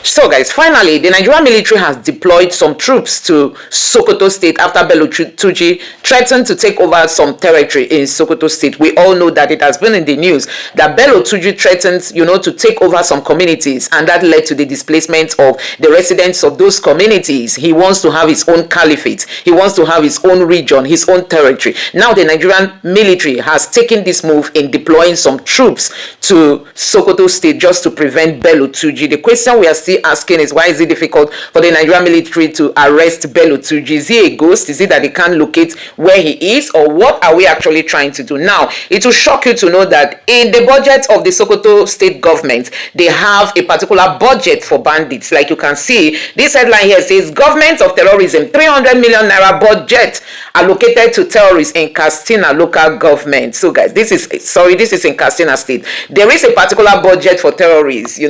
So guys, finally, the Nigerian military has deployed some troops to Sokoto State after Bello Turji threatened to take over some territory in Sokoto State. We all know that it has been in the news that Bello Turji threatened, to take over some communities, and that led to the displacement of the residents of those communities. He wants to have his own caliphate. He wants to have his own region, his own territory. Now the Nigerian military has taken this move in deploying some troops to Sokoto State just to prevent Bello Turji. The question we are still asking is, why is it difficult for the Nigerian military to arrest Bello Turji? Is he a ghost? Is it that they can't locate where he is, or what are we actually trying to do? Now, it will shock you to know that in the budget of the Sokoto State government, they have a particular budget for bandits. Like you can see, this headline here says, Government of Terrorism, 300 million naira budget allocated to terrorists in Katsina local government. So guys, this is in Katsina State. There is a particular budget for terrorists, in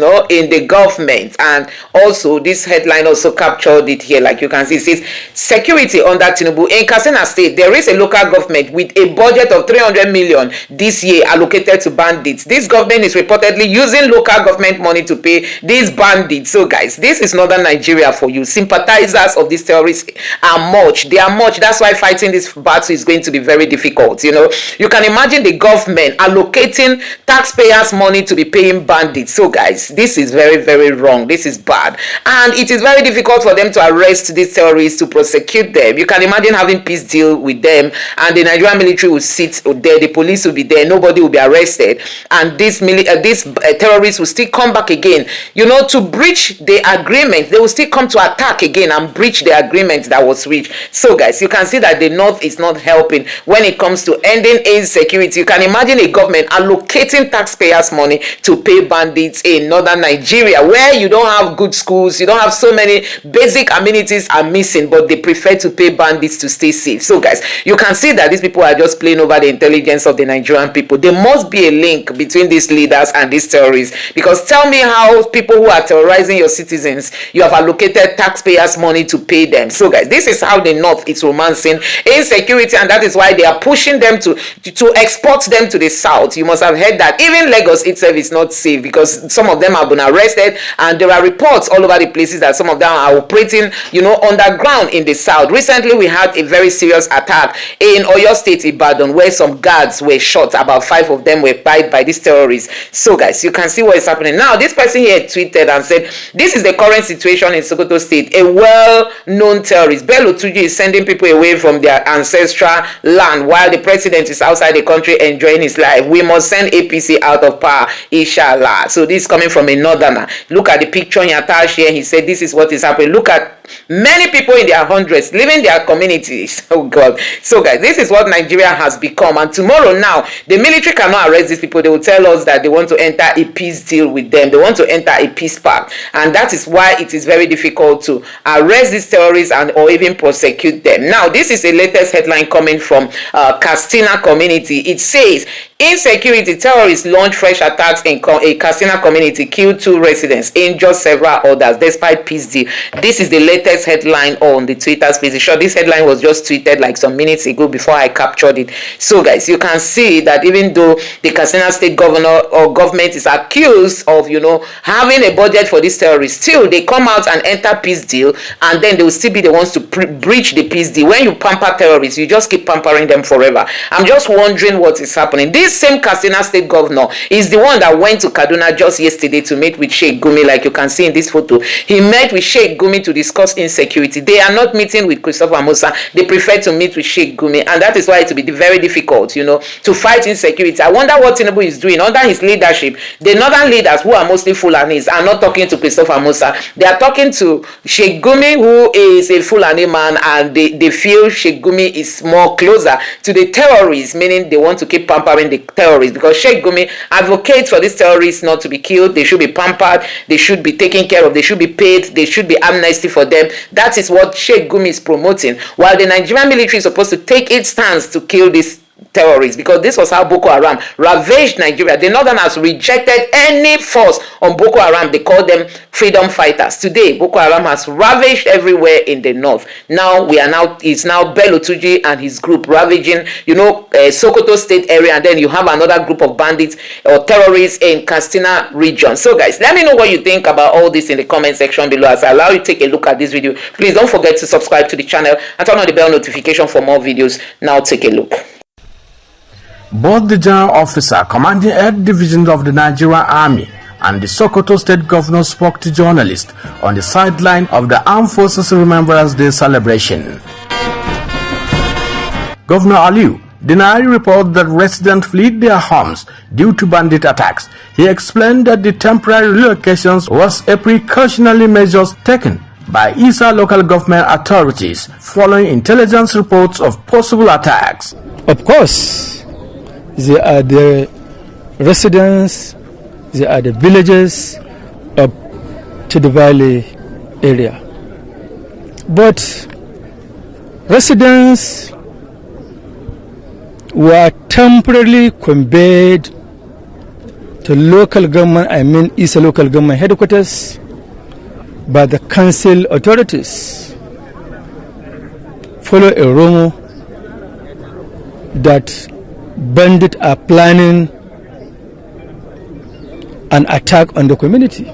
the government, and also this headline also captured it here. Like you can see, it says security under Tinubu. In Katsina State, there is a local government with a budget of 300 million this year allocated to bandits. This government is reportedly using local government money to pay these bandits. So guys, this is northern Nigeria for you. Sympathizers of these terrorists are much. They are much. That's why fighting this battle is going to be very difficult. You can imagine the government allocating taxpayers' money to be paying bandits. So guys, this is very, very wrong. This is bad, and it is very difficult for them to arrest these terrorists, to prosecute them. You can imagine having peace deal with them, and the Nigerian military will sit there, the police will be there, nobody will be arrested, and these terrorists will still come back again, to breach the agreement. They will still come to attack again and breach the agreement that was reached. So guys, you can see that the North is not helping when it comes to ending insecurity. You can imagine a government allocating taxpayers' money to pay bandits in northern Nigeria, where you don't have good schools, you don't have so many basic amenities are missing, but they prefer to pay bandits to stay safe. So guys, you can see that these people are just playing over the intelligence of the Nigerian people. There must be a link between these leaders and these terrorists, because tell me how people who are terrorizing your citizens, you have allocated taxpayers' money to pay them. So guys, this is how the North is romancing insecurity, and that is why they are pushing them to export them to the South. You must have heard that even Lagos itself is not safe, because some of them have been arrested, and there are reports all over the places that some of them are operating, underground in the South. Recently, we had a very serious attack in Oyo State, Ibadan, where some guards were shot. About 5 of them were killed by these terrorists. So guys, you can see what is happening. Now, this person here tweeted and said, this is the current situation in Sokoto State. A well-known terrorist, Bello Turji, is sending people away from their ancestral land while the president is outside the country enjoying his life. We must send APC out of power, inshallah. So this is coming from a northerner. Look at the picture he attached here. He said this is what is happening. Look at many people in their hundreds leaving their communities. Oh God. So guys, this is what Nigeria has become, and tomorrow now the military cannot arrest these people. They will tell us that they want to enter a peace deal with them. They want to enter a peace pact, and that is why it is very difficult to arrest these terrorists or even prosecute them. Now, this is a latest headline coming from Katsina community. It says, insecurity, terrorists launch fresh attacks in a Katsina community, killed 2 residents, injured several others despite peace deal. This is the latest headline on the Twitter space. Sure, this headline was just tweeted like some minutes ago before I captured it. So guys, you can see that even though the Katsina State governor or government is accused of, having a budget for these terrorists, still they come out and enter peace deal, and then they will still be the ones to breach the peace deal. When you pamper terrorists, you just keep pampering them forever. I'm just wondering what is happening. This same Katsina State governor is the one that went to Kaduna just yesterday to meet with Sheikh Gumi, like you can see in this photo. He met with Sheikh Gumi to discuss insecurity. They are not meeting with Christopher Musa. They prefer to meet with Sheikh Gumi, and that is why it will be very difficult, to fight insecurity. I wonder what Tinubu is doing under his leadership. The northern leaders, who are mostly Fulanis, are not talking to Christopher Musa. They are talking to Sheikh Gumi, who is a Fulani man, and they feel Sheikh Gumi is more closer to the terrorists, meaning they want to keep pampering the terrorists, because Sheikh Gumi advocates for these terrorists not to be killed. They should be pampered, they should be taken care of, they should be paid, they should be amnesty for them. That is what Sheikh Gumi is promoting, while the Nigerian military is supposed to take its stance to kill these terrorists, because this was how Boko Haram ravaged Nigeria. The Northerners rejected any force on Boko Haram. They called them freedom fighters. Today, Boko Haram has ravaged everywhere in the north. Now it's now Bello Turji and his group ravaging, Sokoto State area, and then you have another group of bandits or terrorists in Katsina region. So guys, let me know what you think about all this in the comment section below. As I allow you to take a look at this video, please don't forget to subscribe to the channel and turn on the bell notification for more videos. Now take a look. Both the general officer commanding 8 divisions of the Nigerian Army and the Sokoto State Governor spoke to journalists on the sideline of the Armed Forces Remembrance Day celebration. Governor Aliu denied reports that residents fled their homes due to bandit attacks. He explained that the temporary relocations was a precautionary measure taken by Isa local government authorities following intelligence reports of possible attacks. Of course, they are the residents, they are the villagers up to the valley area. But residents were temporarily conveyed to local government, Isa local government headquarters by the council authorities. Follow a rumor that bandits are planning an attack on the community.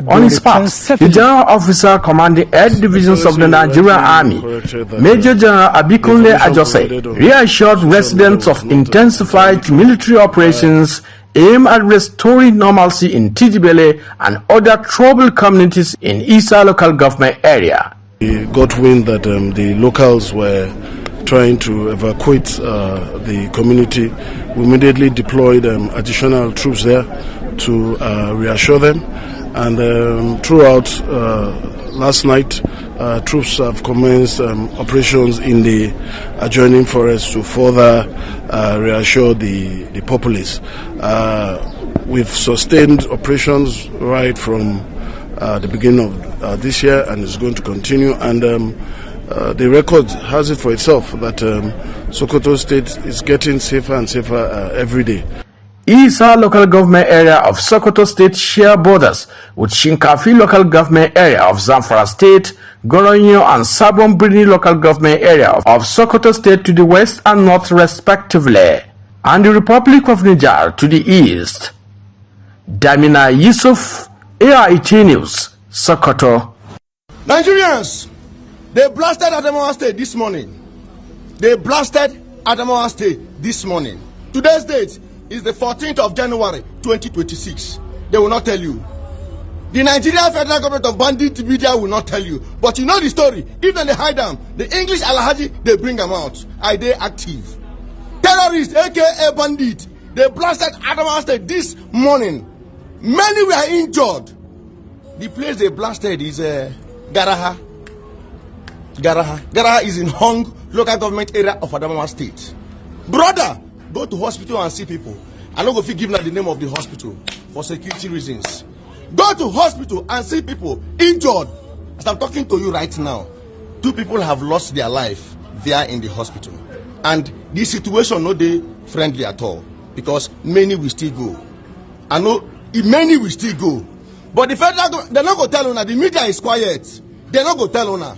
On his part, the general officer commanding 8 divisions of the Nigerian Army, Major General Abikunle Ajose, reassured residents of intensified military operations aimed at restoring normalcy in Tijibele and other troubled communities in Isa local government area. We got wind that the locals were trying to evacuate the community. We immediately deployed additional troops there to reassure them, and throughout last night troops have commenced operations in the adjoining forest to further reassure the populace. We've sustained operations right from the beginning of this year, and it's going to continue, and the record has it for itself that Sokoto State is getting safer and safer every day. Isa local government area of Sokoto State share borders with Shinkafi local government area of Zamfara State, Goronyo and Sabon Birni local government area of Sokoto State to the west and north respectively, and the Republic of Niger to the east. Damina Yusuf, AIT News, Sokoto. Nigerians, they blasted Adamawa State this morning. They blasted Adamawa State this morning. Today's date is the 14th of January 2026. They will not tell you. The Nigerian federal government of bandit media will not tell you. But you know the story. Even they hide them, the English Alhaji, they bring them out. Are they active? Terrorists, aka bandit, they blasted Adamawa State this morning. Many were injured. The place they blasted is Garaha. Garaha is in Hong local government area of Adamawa State. Brother, go to hospital and see people. I'm not going to give now the name of the hospital for security reasons. Go to hospital and see people injured. As I'm talking to you right now, 2 people have lost their life there in the hospital. And this situation not they friendly at all, because many will still go. I know many will still go. But the federal government, they're not going to tell Una. The media is quiet. They're not going to tell Una.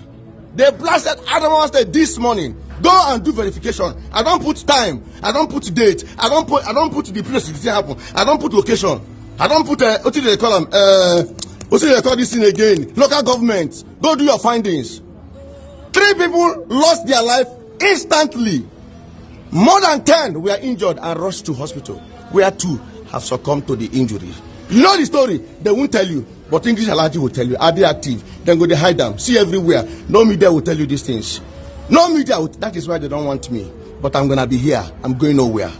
They blasted Adamawa State this morning. Go and do verification. I don't put time. I don't put date. I don't put the place it happen. I don't put location. I don't put what do they call them? What do they call this thing again? Local government. Go do your findings. 3 people lost their life instantly. More than 10 were injured and rushed to hospital, where 2 have succumbed to the injury. You know the story. They won't tell you, but English Alhaji will tell you. Are they active? Then go they hide them. See everywhere. No media will tell you these things. No media. That is why they don't want me. But I'm gonna be here. I'm going nowhere.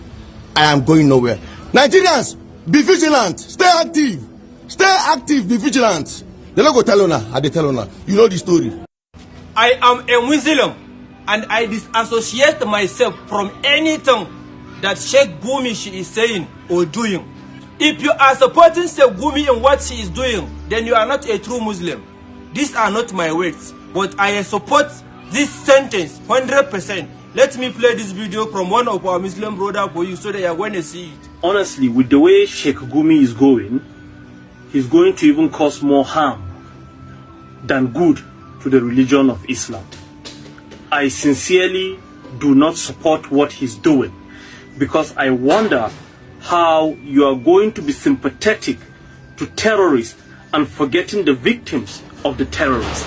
I am going nowhere. Nigerians, be vigilant. Stay active. Stay active. Be vigilant. They don't go tell Una. Are they tell Una? You know the story. I am a Muslim, and I disassociate myself from anything that Sheikh Gumi she is saying or doing. If you are supporting Sheikh Gumi in what she is doing, then you are not a true Muslim. These are not my words, but I support this sentence 100%. Let me play this video from one of our Muslim brothers for you so that you are going to see it. Honestly, with the way Sheikh Gumi is going, he's going to even cause more harm than good to the religion of Islam. I sincerely do not support what he's doing, because I wonder how you are going to be sympathetic to terrorists and forgetting the victims of the terrorists.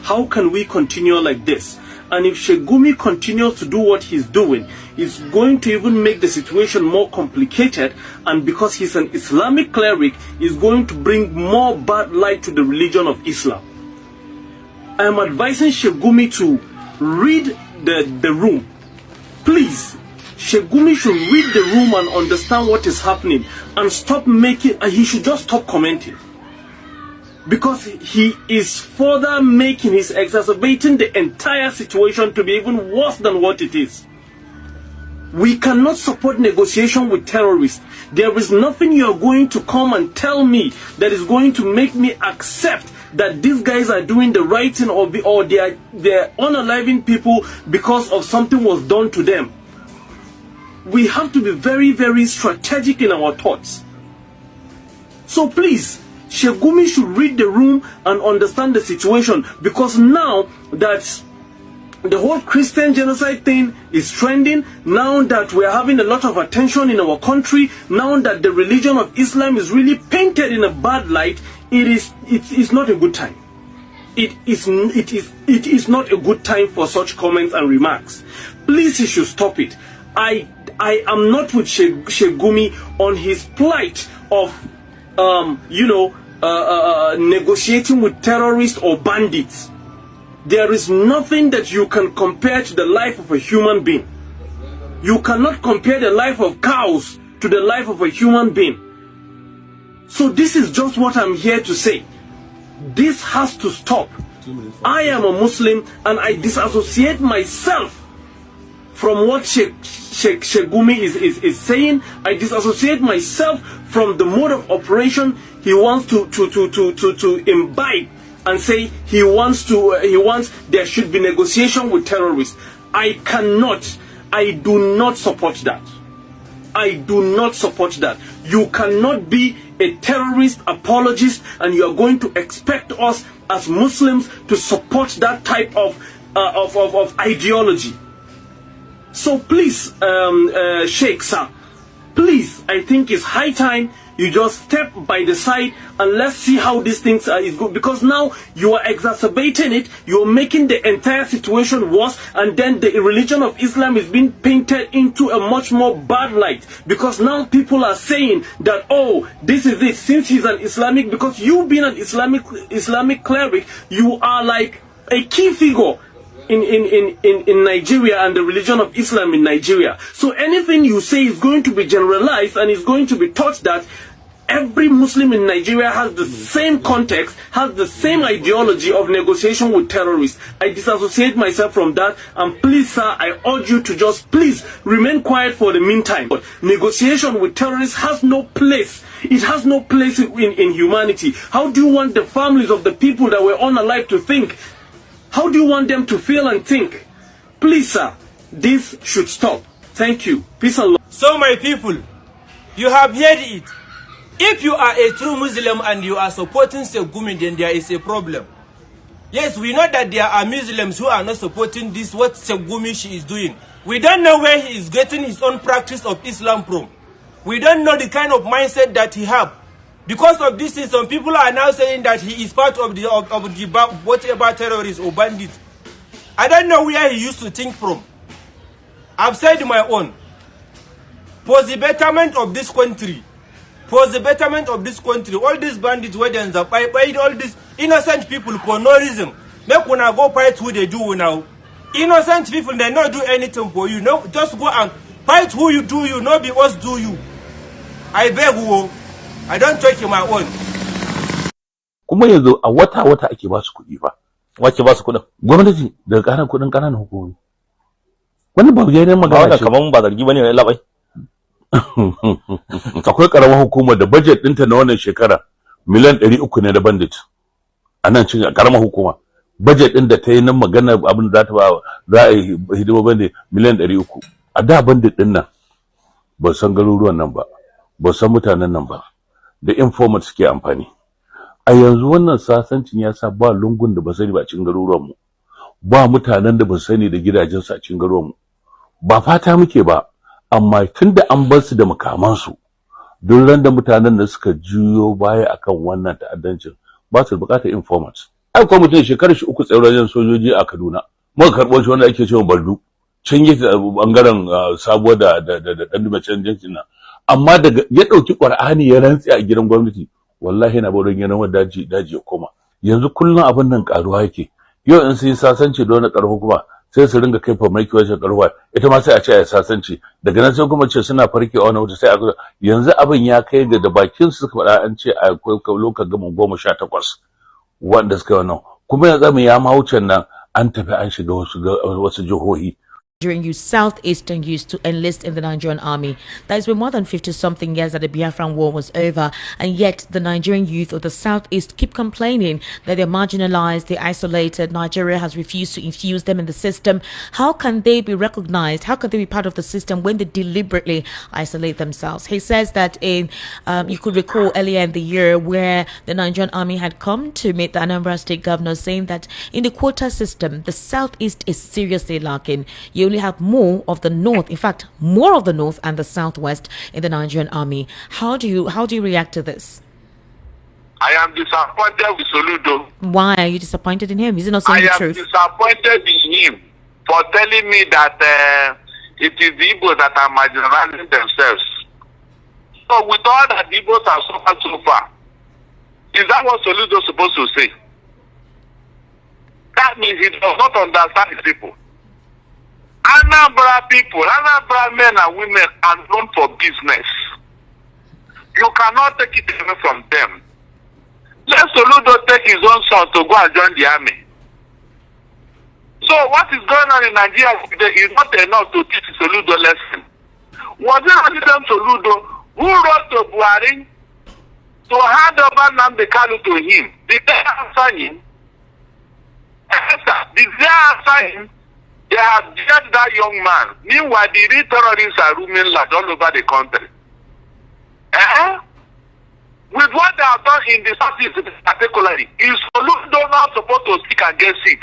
How can we continue like this? And if Sheikh Gumi continues to do what he's doing, it's going to even make the situation more complicated, and because he's an Islamic cleric, is going to bring more bad light to the religion of Islam. I am advising Sheikh Gumi to read the room. Please, Sheikh Gumi should read the room and understand what is happening, and stop making, he should just stop commenting. Because he is further making, he's exacerbating the entire situation to be even worse than what it is. We cannot support negotiation with terrorists. There is nothing you are going to come and tell me that is going to make me accept that these guys are doing the right thing, or they are unaliving people because of something was done to them. We have to be very, very strategic in our thoughts. So please, Sheikh Gumi should read the room and understand the situation, because now that the whole Christian genocide thing is trending, now that we're having a lot of attention in our country, now that the religion of Islam is really painted in a bad light, it's not a good time. It is not a good time for such comments and remarks. Please, he should stop it. I am not with Sheikh Gumi on his plight of negotiating with terrorists or bandits. There is nothing that you can compare to the life of a human being. You cannot compare the life of cows to the life of a human being. So this is just what I'm here to say. This has to stop. I am a Muslim, and I disassociate myself from what Sheikh Gumi is saying. I disassociate myself from the mode of operation he wants to imbibe, and say he wants there should be negotiation with terrorists. I do not support that. I do not support that. You cannot be a terrorist apologist and you are going to expect us as Muslims to support that type of ideology. So please, Sheikh sir, please, I think it's high time you just step by the side and let's see how these things is good, because now you are exacerbating it, you're making the entire situation worse, and then the religion of Islam is being painted into a much more bad light, because now people are saying that, oh, this is it, since he's an Islamic, because you being an Islamic cleric, you are like a key figure in Nigeria and the religion of Islam in Nigeria. So anything you say is going to be generalized and is going to be taught that every Muslim in Nigeria has the same context, has the same ideology of negotiation with terrorists. I disassociate myself from that, and please sir, I urge you to just please remain quiet for the meantime. But negotiation with terrorists has no place. It has no place in humanity. How do you want the families of the people that were unalive to think? How do you want them to feel and think? Please sir, this should stop. Thank you. Peace and love. So my people, you have heard it. If you are a true Muslim and you are supporting Sheikh Gumi, then there is a problem. Yes, we know that there are Muslims who are not supporting this, what Sheikh Gumi is doing. We don't know where he is getting his own practice of Islam from. We don't know the kind of mindset that he have. Because of this, some people are now saying that he is part of the whatever terrorists or bandits. I don't know where he used to think from. I've said my own. For the betterment of this country, all these bandits, all these innocent people for no reason, make una go fight who they do now. Innocent people, they not do anything for you. No, just go and fight who you do you, not be us do you. I beg you, I don't take my own. Kuma yanzu a wata ake ba su kuɗi ba. Wace ba su kuɗin? Gwamnati daga ƙaran kuɗin ƙananan hukumomi. Wannan ba yayin magana ce. Kaman ba zargi bane ne labai. Akwai karamar hukumar da budget ɗinta na wannan shekara miliyan 300 ne da bandit. A nan cikin karamar hukuma. budget din da ta yi nan magana abin da za a yi hidima bane miliyan 300 a da bandit din nan ba san garuruwan nan ba san mutanen nan ba da informat suke amfani a yanzu wannan sasancin ya sa ba lungun da ba sani ba cikin garuruwan mu ba mutanen da ba sani da gidajen su a cikin garuruwan mu ba fata muke ba amma tunda an bar su da makaman su duk ran da mutanen da suka juyo baya akan wannan ta'addancin ba su bukatar informat ai ko mutum shekarar shi 3 tsaurajen sojoji a Kaduna muka karbo shi wanda ake cewa Baldu can yake bangaren sabuwa da dan dubacin jinkin nan amma daga ya dauki Qur'ani ya rantsi a gidan gwamnati wallahi yana barin yana daji ya koma yanzu kullun abin nan karuwa yake yau in sai sasance da wani karho kuma sai su ringa kai farmaki wajen karhuwa ita ma sai a ce ya sasance daga nan sai kuma ce suna farkewa wani wuta sai a yanzu abin ya kai ga da bakin su suka faɗa an ce akwai lokacin gama 18 wanda suka wannan kuma yanzu mu ya mawucin nan an tafi an shiga wasu jihohi. Nigerian youth, southeastern youth, to enlist in the Nigerian army. That has been more than 50-something years that the Biafran war was over, and yet the Nigerian youth of the southeast keep complaining that they're marginalized, they're isolated. Nigeria has refused to infuse them in the system. How can they be recognized? How can they be part of the system when they deliberately isolate themselves? He says that you could recall earlier in the year where the Nigerian army had come to meet the Anambra state governor, saying that in the quota system, the southeast is seriously lacking. You only have more of the north, in fact, more of the north and the southwest in the Nigerian army. How do you react to this? I am disappointed with Soludo. Why are you disappointed in him? Is he not saying the truth? I am disappointed in him for telling me that it is the Igbos that are marginalizing themselves. So with all that the Igbos have suffered so far, is that what Soludo is supposed to say? That means he does not understand his people. Anambra people, Anambra men and women are known for business. You cannot take it away from them. Let Soludo take his own son to go and join the army. So what is going on in Nigeria today is not enough to teach Soludo lesson. Was it President Soludo who wrote to Buhari to hand over nnamdi Kanu to him? Did they answer him? Did they answer him? They have judged that young man. Meanwhile, the real terrorists are roaming large all over the country. With what they have done in the southeast particularly, is Soludo not supposed to speak against it?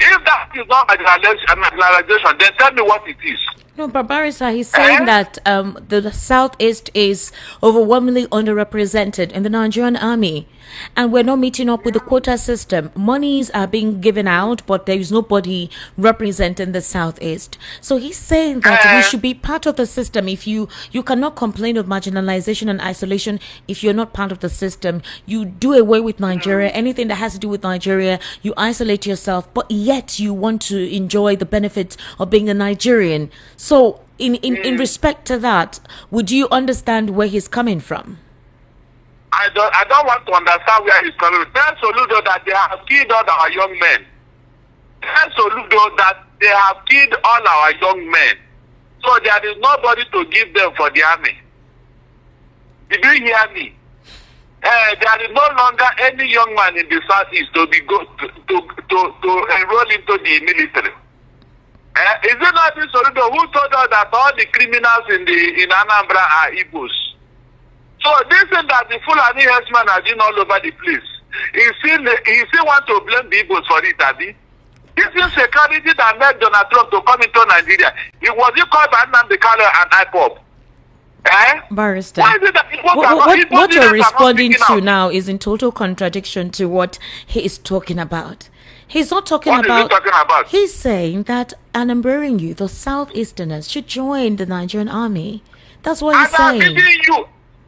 If that is not marginalization, then tell me what it is. No, but Barrister, he's saying that the southeast is overwhelmingly underrepresented in the Nigerian army, and we're not meeting up with the quota system. Monies are being given out, but there is nobody representing the southeast. So he's saying that we should be part of the system. If you cannot complain of marginalization and isolation if you're not part of the system. You do away with Nigeria, anything that has to do with Nigeria, you isolate yourself, but yet you want to enjoy the benefits of being a Nigerian. So in respect to that, would you understand where he's coming from? I don't want to understand where he's coming from. Tell Soludo that they have killed all our young men. Tell Soludo that they have killed all our young men. So there is nobody to give them for the army. Did you hear me? There is no longer any young man in the southeast to be to enroll into the military. Is it not this Soludo who told us that all the criminals in Anambra are Igbos? So this is that the Fulani herdsmen are doing all over the place. He still want to blame the Igbos for it, Abi. This insecurity that made Donald Trump to come into Nigeria. It was called by nnamdi Kanu and IPOB. Barrister, what you're responding to now is in total contradiction to what he is talking about. He's not talking about. What is he talking about? He's saying that Anambra youth, the Southeasterners, should join the Nigerian army. That's what he's saying.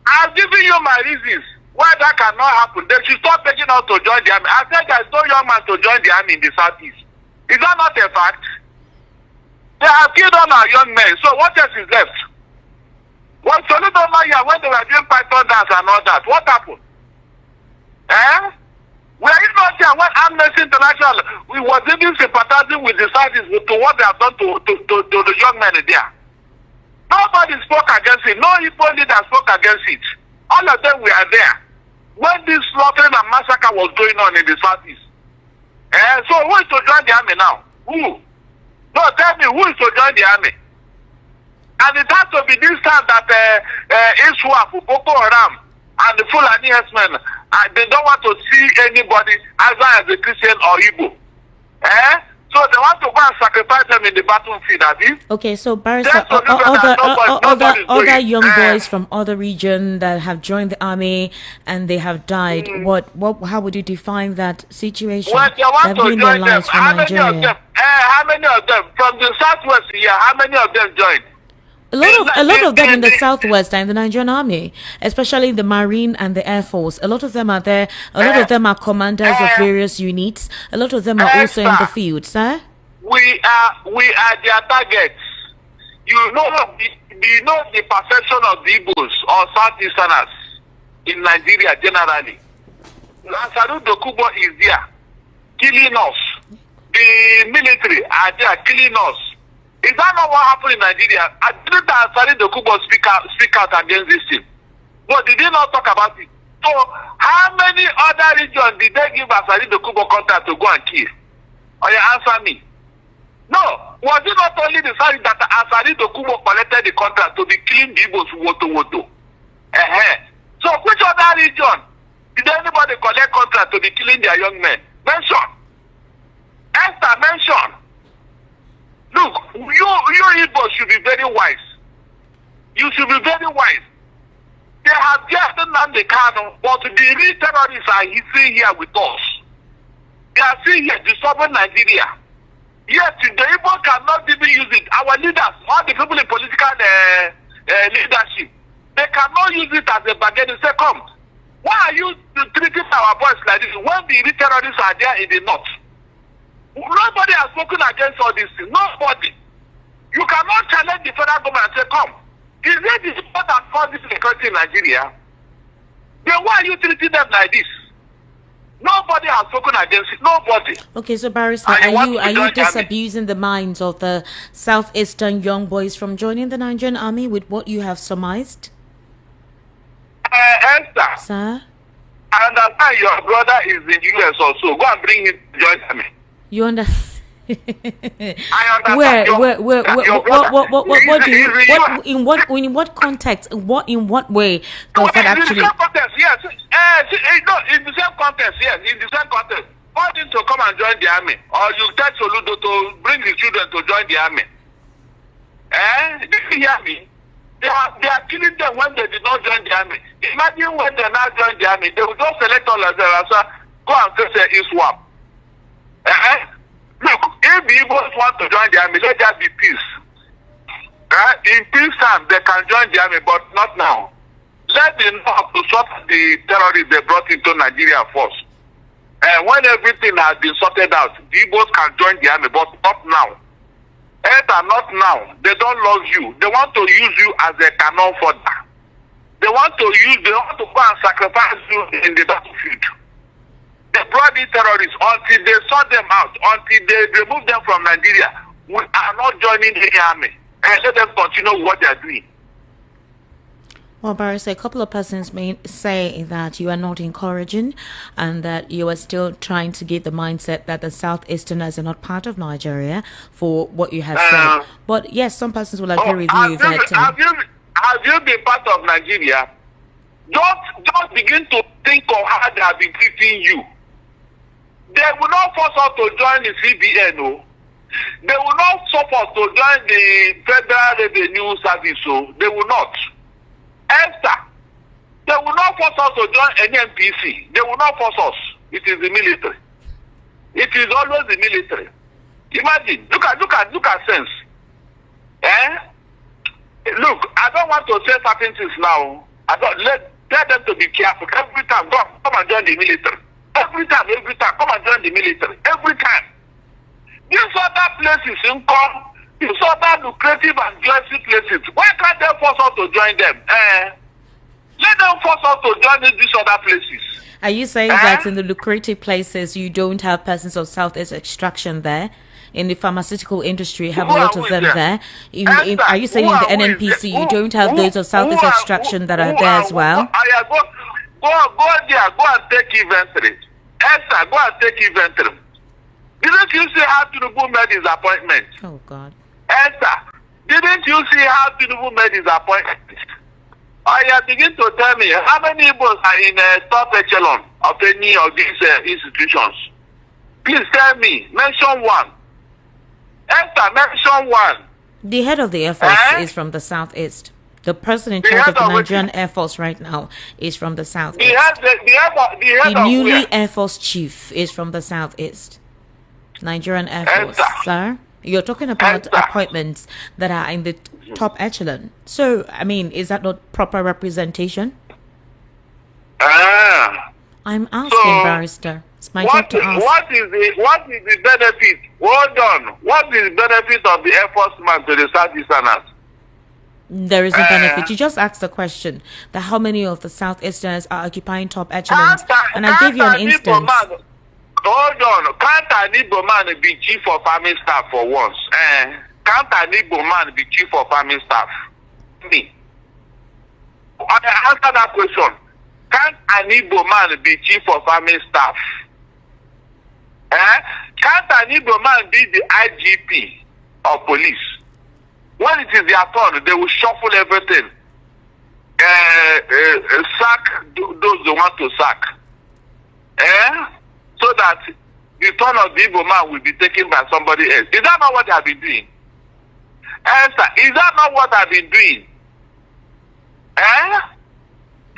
I'm giving you my reasons why that cannot happen. They should stop taking us to join the army. I said there's no young man to join the army in the southeast. Is that not a fact? They have killed all our young men. So what else is left? When Soludo Maya, when they were doing python dance and all that, what happened? Were you not there when Amnesty International was even sympathizing with the southeast to what they have done to the young men there? Nobody spoke against it. No Igbo leader spoke against it. All of them were there when this slaughtering and massacre was going on in the southeast. So who is to join the army now? Who? No, tell me who is to join the army? And it has to be this time that ISWAP, Boko Haram, and the Fulani herdsmen, they don't want to see anybody either as a Christian or Igbo. So they want to go and sacrifice them in the battlefield, Abi. Okay, so Barrister, other young boys from other region that have joined the army and they have died. How would you define that situation? Well, they want to join them. How many of them? How many of them from the southwest here? How many of them joined? A lot of them in the southwest and the Nigerian army, especially the Marine and the Air Force. A lot of them are there. A lot of them are commanders of various units. A lot of them are also in the field, sir. We are their targets. You know the perception of the Igbos or Southeasterners in Nigeria generally. Lansadu Dokubo is there, killing us. The military are there killing us. Is that not what happened in Nigeria? I didn't Ansari Dokubo speak out against this thing. But did they not talk about it? So how many other regions did they give Ansari Dokubo contract to go and kill? Or you answer me? No. Was it not only the fact that Ansari Dokubo collected the contract to be killing the Igbos woto? So which other region did anybody collect contract to be killing their young men? Mention. Esther, mention. Look, you Igbos should be very wise. You should be very wise. They have just nnamdi kanu, but the real terrorists are still here with us. They are still here disturbing Nigeria. Yes, the Igbo cannot even use it. Our leaders, all the people in political leadership, they cannot use it as a bargain and say, come, why are you treating our boys like this when the real terrorists are there in the north? Nobody has spoken against all these things. Nobody. You cannot challenge the federal government and say, come, is it the sport that caused this security in Nigeria? Then why are you treating them like this? Nobody has spoken against it. Nobody. Okay, so Barrister, are you disabusing the minds of the southeastern young boys from joining the Nigerian army with what you have surmised? Esther. Sir? I understand your brother is in the US also. Go and bring him to join me. You understand? I understand. In what context? In what way does that actually? In the same context, yes. In the same context, yes. In the same context, want him to come and join the army, or you tell Soludo to bring his children to join the army. Did you hear me? They are killing them when they did not join the army. Imagine when they now join the army, they will just select all of them and say, go and face ISWAP. Look, if the Igbos want to join the army, let there be peace. In peace time, they can join the army, but not now. Let them know how to stop the terrorists they brought into Nigeria first. When everything has been sorted out, the Igbos can join the army, but not now. Not now. They don't love you. They want to use you as a cannon fodder. They want to go and sacrifice you in the battlefield. They brought the terrorists until they sort them out, until they remove them from Nigeria. We are not joining the army. And let them continue what they are doing. Well, Barrister, a couple of persons may say that you are not encouraging and that you are still trying to give the mindset that the Southeasterners are not part of Nigeria for what you have said. But yes, some persons will agree with you that... Have you been part of Nigeria? Don't begin to think of how they have been treating you. They will not force us to join the CBN. No. They will not force us to join the Federal Revenue Service. They will not. Esther, they will not force us to join NNPC. They will not force us. It is the military. It is always the military. Imagine, look at sense. Look, I don't want to say certain things now. Tell them to be careful. Every time, come and join the military. Every time, come and join the military. Every time. These other places income. These other lucrative and glossy places. Why can't they force us to join them? Let them force us to join these other places. Are you saying that in the lucrative places you don't have persons of Southeast extraction there? In the pharmaceutical industry, have a lot of them there. Are you saying in the NNPC you don't have those of Southeast extraction that are there as well? Go there, go and take inventory. Esther, go and take inventory. Didn't you see how Tinubu made his appointment? Oh, God. Esther, didn't you see how Tinubu made his appointment? I begin to tell me how many Igbos are in top echelon of any of these institutions. Please tell me, mention one. Esther, mention one. The head of the Air Force is from the Southeast. The person in charge of the Nigerian Air Force right now is from the Southeast. The newly Air Force chief is from the Southeast. Nigerian Air Force, sir. You're talking about appointments that are in the top echelon. So, I mean, is that not proper representation? I'm asking, Barrister. It's my job to ask. What is the benefit? Hold on. What is the benefit of the Air Force man to the Southeasterners? There is a benefit. You just asked the question that how many of the Southeasterners are occupying top echelons, and I gave you an instance. Hold on. Can't an Igbo man be chief of army staff for once? Can't an Igbo man be chief of army staff? Me. I answer that question. Can't an Igbo man be chief of army staff? Can't an Igbo man be the IGP of police? When it is their turn, they will shuffle everything. Sack those they want to sack. So that the turn of the Igbo man will be taken by somebody else. Is that not what they have been doing? Esther, is that not what I've been doing?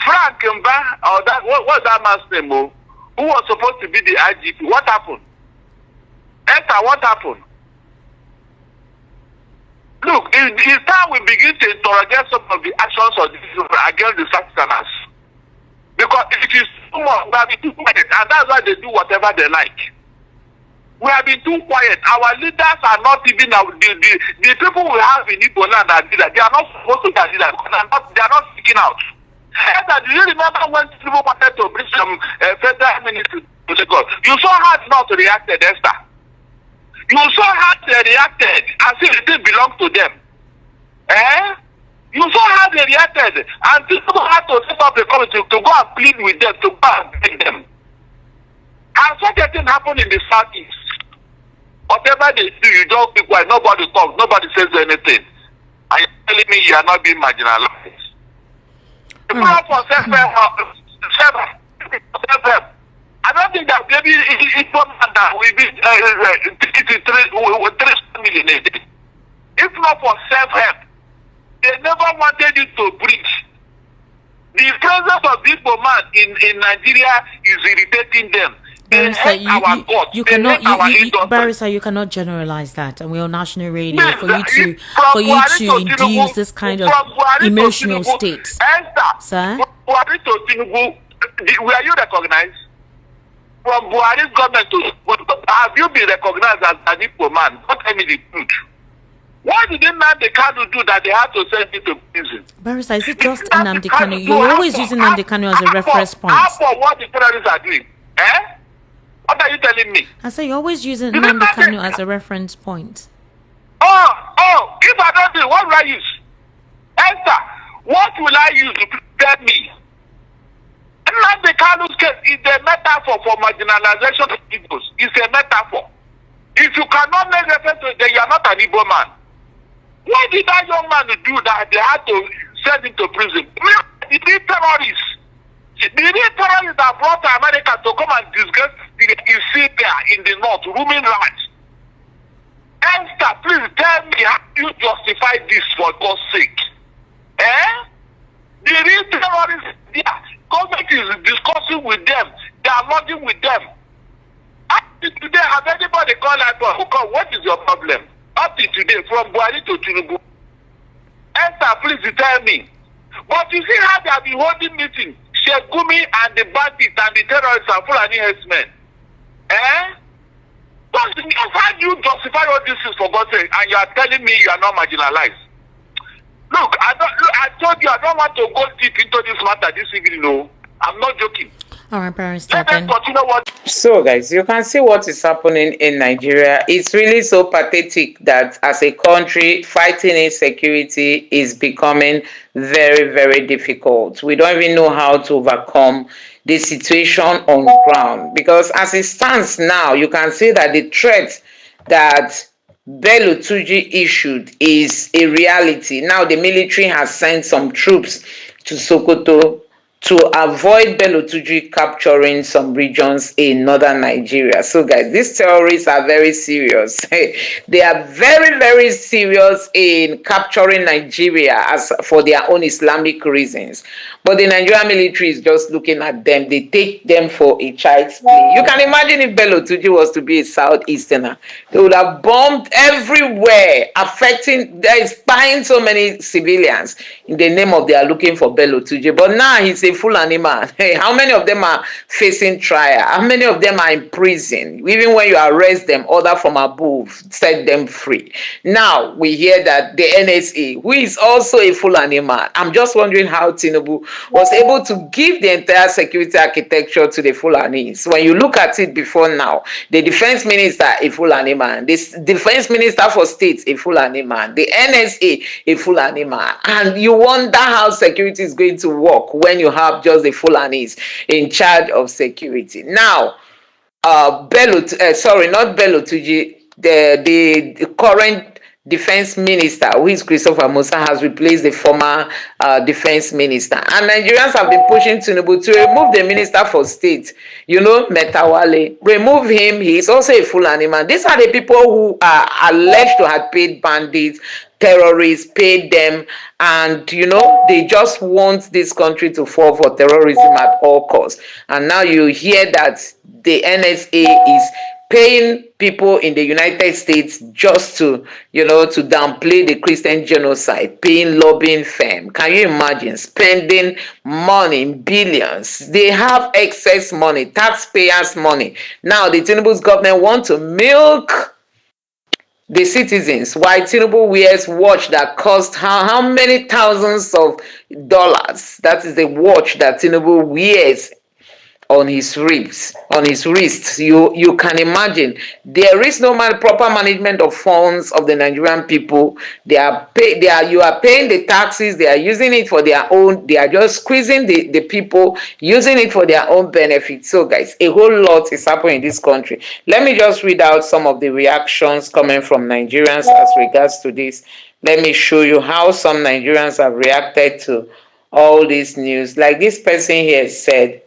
Frank Mba, or that what's that man's name? Who was supposed to be the IGP? What happened? Esther, what happened? Look, it's time we begin to interrogate some of the actions of the against the Southerners. Because it is too much, we have been too quiet, and that's why they do whatever they like. We have been too quiet. Our leaders are not even the people we have in Igbo land are leaders. They are not supposed to be leaders because they are not speaking out. Do you remember when people wanted to bring some federal ministry to Lagos? You saw how not reacted, Esther. You saw how they reacted as if it didn't belong to them. You saw how they reacted, and people had to set up a committee to go and plead with them, to go and beg them. And such a thing happened in the Southeast. Whatever they do, you don't keep quiet. Nobody talks. Nobody says anything. Are you telling me you are not being marginalized? People are for self-help. I don't think that maybe it's one that will be 3 million a day. If not for self-help, they never wanted you to preach. The presence of this man in Nigeria is irritating them. Barrister, you cannot generalize that, and we're on national radio for you to induce this kind of emotional state. Sir? Were you recognized? From Buhari's government to have you been recognized as an Igbo man? Don't tell me the truth. Why did nnamdi kanu do that they had to send him to prison? Barrister, is it just nnamdi kanu? You're always using nnamdi kanu as a reference point. For what the terrorists are doing. What are you telling me? I say you're always using nnamdi kanu as a reference point. If I don't do it, what will I use? Esther, what will I use to prepare me? Nnamdi Kanu's case is a metaphor for marginalization of Igbos. It's a metaphor. If you cannot make reference to it, then you are not an Igbo man. What did that young man do that they had to send him to prison? The terrorists. The terrorists that brought to America to come and disgrace in Syria in the north, human rights. Esther, please tell me how you justify this for God's sake. The real terrorists, government is discussing with them. They are lodging with them. Today, have anybody called out? What is your problem? Up to today, from Buhari to Tinubu. Esther, please tell me. But you see how they have been holding meetings. Sheikh Gumi and the bandits and the terrorists and Fulani herdsmen. How do you justify all this is for God's sake, and you are telling me you are not marginalized? Look, I told you I don't want to go deep into this matter this evening. No, I'm not joking. All right, Barrister. So, guys, you can see what is happening in Nigeria. It's really so pathetic that as a country, fighting insecurity is becoming very, very difficult. We don't even know how to overcome the situation on ground, because as it stands now, you can see that the threat that Bello Tuji issued is a reality. Now the military has sent some troops to Sokoto to avoid Bello Tuji capturing some regions in northern Nigeria. So guys, these terrorists are very serious. They are very, very serious in capturing Nigeria as for their own Islamic reasons. But the Nigerian military is just looking at them. They take them for a child's play. You can imagine if Bello Tuji was to be a southeasterner. They would have bombed everywhere, affecting, spying so many civilians in the name of they are looking for Bello Tuji. But now he's a Fulani man. Hey, how many of them are facing trial? How many of them are in prison? Even when you arrest them, order from above, set them free. Now we hear that the NSA, who is also a Fulani man, I'm just wondering how Tinubu was able to give the entire security architecture to the Fulanis. When you look at it before now, the defense minister, a Fulani man, this defense minister for state, a Fulani man, the NSA, a Fulani man, and you wonder how security is going to work when you have just the Fulanis in charge of security. Now, not Bello Tuji, the current defense minister, who is Christopher Musa, has replaced the former defense minister. And Nigerians have been pushing Tinubu to remove the minister for state, Metawale. Remove him. He is also a Fulani man. These are the people who are alleged to have paid bandits, terrorists, paid them, and they just want this country to fall for terrorism at all costs. And now you hear that the NSA is paying people in the United States just to downplay the Christian genocide, paying lobbying firm. Can you imagine spending money, billions? They have excess money, taxpayers' money. Now the Tinubu's government want to milk the citizens, while Tinubu wears watch that cost how many thousands of dollars. That is the watch that Tinubu wears on his wrists. You can imagine there is no proper management of funds of the Nigerian people. You are paying the taxes, they are using it for their own, they are just squeezing the people, using it for their own benefit. So guys, a whole lot is happening in this country. Let me just read out some of the reactions coming from Nigerians as regards to this. Let me show you how some Nigerians have reacted to all this news. Like this person here said,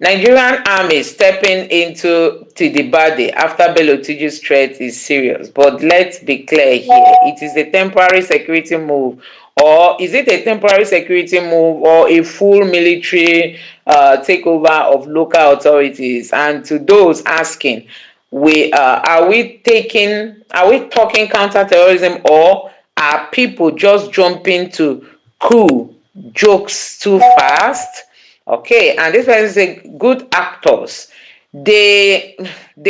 Nigerian army stepping into Tidibade after Bello Tuji's threat is serious. But let's be clear here. It is a temporary security move. Or is it a temporary security move or a full military takeover of local authorities? And to those asking, are we talking counterterrorism, or are people just jumping to coup jokes too fast? Okay, and this person say good actors. They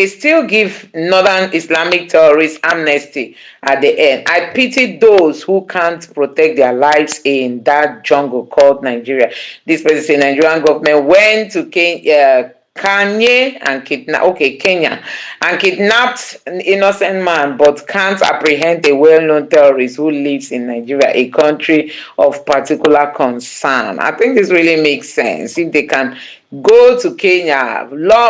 still give northern Islamic terrorists amnesty at the end. I pity those who can't protect their lives in that jungle called Nigeria. This person say Nigerian government went to Kenya and kidnapped an innocent man, but can't apprehend a well-known terrorist who lives in Nigeria, a country of particular concern. I think this really makes sense. If they can go to Kenya,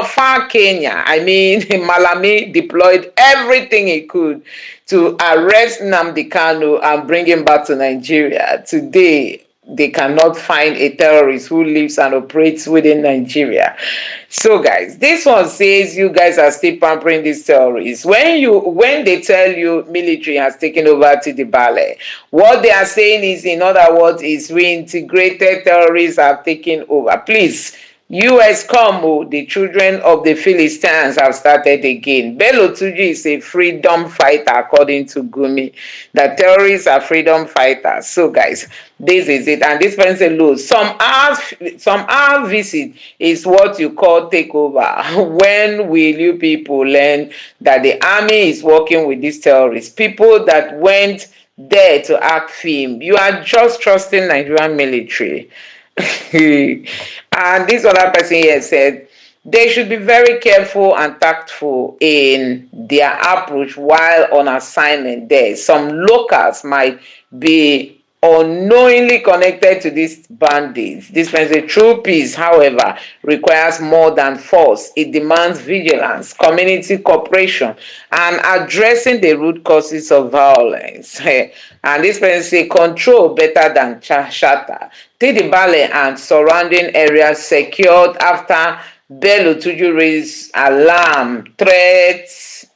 far Kenya, I mean, Malami deployed everything he could to arrest Nnamdi Kanu and bring him back to Nigeria. Today, they cannot find a terrorist who lives and operates within Nigeria. So guys, this one says you guys are still pampering these terrorists. When they tell you military has taken over Tidibale, what they are saying is, in other words, is reintegrated terrorists have taken over. Please, US come, the children of the Philistines have started again. Bello Tuji is a freedom fighter, according to Gumi. The terrorists are freedom fighters. So guys, this is it. And this person lose. Some hour visit is what you call takeover. When will you people learn that the army is working with these terrorists? People that went there to act film. You are just trusting Nigerian military. And this other person here said they should be very careful and tactful in their approach while on assignment there. Some locals might be unknowingly connected to these bandits. This person, true peace, however, requires more than force. It demands vigilance, community cooperation, and addressing the root causes of violence. And this person say control better than shatter. Tidibale and surrounding areas secured after Bello Tuju raised alarm. Threats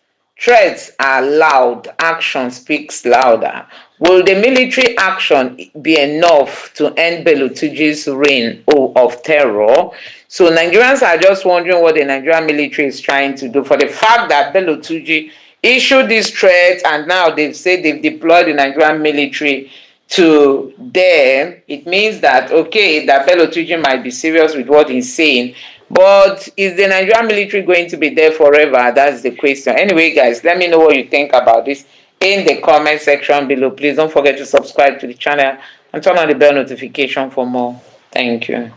are loud, action speaks louder. Will the military action be enough to end Bello Tuji's reign of terror? So Nigerians are just wondering what the Nigerian military is trying to do. For the fact that Bello Tuji issued these threats and now they've said they've deployed the Nigerian military to them, it means that, okay, that Bello Tuji might be serious with what he's saying. But is the Nigerian military going to be there forever? That's the question. Anyway, guys, let me know what you think about this in the comment section below. Please don't forget to subscribe to the channel and turn on the bell notification for more. Thank you.